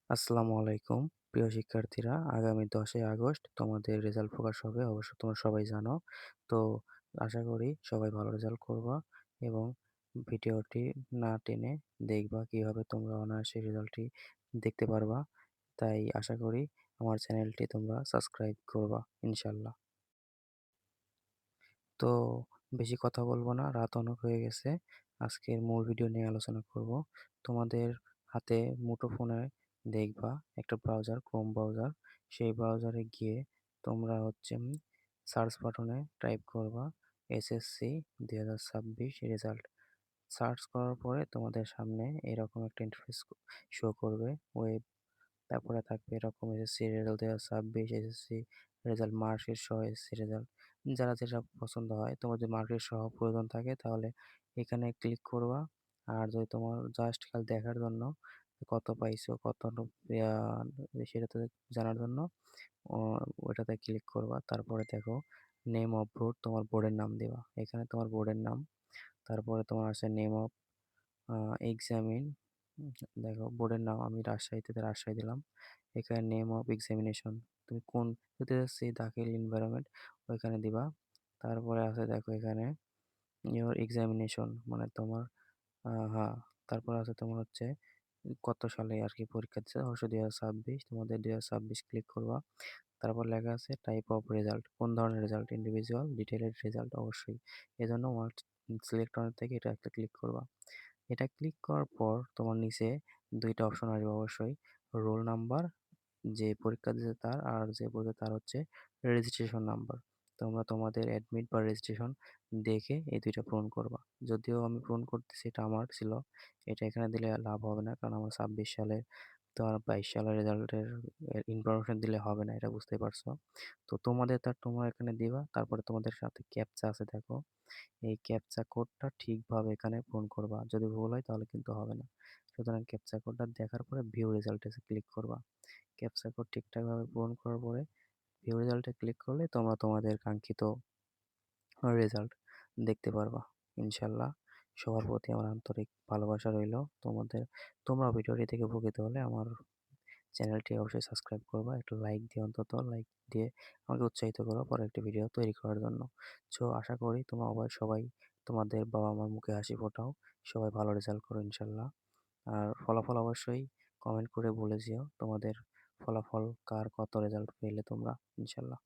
আসসালামু আলাইকুম প্রিয় শিক্ষার্থীরা, আগামী 10ই আগস্ট তোমাদের রেজাল্ট প্রকাশ হবে। অবশ্য তোমরা সবাই জানো। তো আশা করি সবাই ভালো রেজাল্ট করবা এবং ভিডিওটি না টেনে দেখবা কিভাবে তোমরা অনায়াসে রেজাল্টটি দেখতে পারবা। তাই আশা করি আমার চ্যানেলটি তোমরা সাবস্ক্রাইব করবা ইনশাল্লাহ। তো বেশি কথা বলবো না, রাত অনেক হয়ে গেছে। আজকের মূল ভিডিও নিয়ে আলোচনা করব। তোমাদের হাতে মুঠোফোনে দেখবা একটা ব্রাউজার, ক্রোম ব্রাউজার। সেই ব্রাউজারে গিয়ে তোমরা সার্চ বাটনে টাইপ করবা এসএসসি 2026 রেজাল্ট। সার্চ করার পরে তোমাদের সামনে এরকম একটা ইন্টারফেস শো করবে। ওয়েব, তারপরে থাকবে এরকম SSC result 2026, SSC result marksheet সহ এসএসসি রেজাল্ট। যারা যেটা পছন্দ হয়, তোমার যদি মার্কশিট সহ প্রয়োজন থাকে তাহলে এখানে ক্লিক করবা। আর যদি তোমার জাস্ট খালি দেখার জন্য কত পাইছো, কত সেটাতে জানার জন্য ও ওটাতে ক্লিক করবা। তারপরে দেখো নেম অফ বোর্ড, তোমার বোর্ডের নাম দিবা। এখানে তোমার বোর্ডের নাম, তারপরে তোমার আছে নেম অফ এক্সামিন। দেখো বোর্ডের নাম আমি রাজশাহীতে, রাজশাহী দিলাম। এখানে নেম অফ এক্সামিনেশন, তুমি কোন দিতে যাচ্ছি দাখিল এনভায়রনমেন্ট ওইখানে দিবা। তারপরে আছে দেখো এখানে ইওর এক্সামিনেশন মানে তোমার হ্যাঁ, তারপরে আছে তোমার কত সালে আর কি পরীক্ষা দিচ্ছে, অবশ্যই 2026, তোমাদের 2026 ক্লিক করবা। তারপর লেখা আছে টাইপ অফ রেজাল্ট, কোন ধরনের রেজাল্ট, ইন্ডিভিজুয়াল, ডিটেইলড রেজাল্ট অবশ্যই। এজন্য সিলেক্ট থেকে এটা একটা ক্লিক করবা। এটা ক্লিক করার পর তোমার নিচে ২টা অপশন আসবে অবশ্যই। রোল নাম্বার, যে পরীক্ষা দিছে তার, আর যে বলবে তার রেজিস্ট্রেশন নাম্বার। তোমরা তোমাদের অ্যাডমিট বা রেজিস্ট্রেশন দেখে এই ২টা পূরণ করবা। যদিও আমি পূরণ করতেছি, এটা আমার ছিল। এটা এখানে দিলে লাভ হবে না, কারণ আমার ২৬ সালে, তো আর ২২ সালের রেজাল্টের ইনফরমেশন দিলে হবে না, এটা বুঝতেই পারছো। তো তোমাদেরটা তোমরা এখানে দিবা। তারপরে তোমাদের সাথে ক্যাপচা আছে দেখো, এই ক্যাপচা কোডটা ঠিকভাবে এখানে পূরণ করবা। যদি ভুল হয় তাহলে কিন্তু হবে না। সুতরাং ক্যাপচা কোডটা দেখার পরে ভিউ রেজাল্টে ক্লিক করবা। ক্যাপচা কোড ঠিকঠাকভাবে পূরণ করার পরে ভিউ রেজাল্টে ক্লিক করলে তোমরা তোমাদের কাঙ্ক্ষিত রেজাল্ট দেখতে পারবা ইনশাল্লাহ। সবার প্রতি আমার আন্তরিক ভালোবাসা রইলো। তোমরা ভিডিওটি থেকে উপকৃত হলে আমার চ্যানেলটি অবশ্যই সাবস্ক্রাইব করবা। একটা লাইক দিয়ে, অন্তত লাইক দিয়ে আমাকে উৎসাহিত করো পরে একটি ভিডিও তৈরি করার জন্য। আশা করি তোমরা সবাই তোমাদের বাবা-মার মুখে হাসি ফোটাও। সবাই ভালো রেজাল্ট করো ইনশাল্লাহ। আর ফলাফল অবশ্যই কমেন্ট করে বলে যেও তোমাদের ফলাফল কার কত রেজাল্ট পেলে তোমরা ইনশাল্লাহ।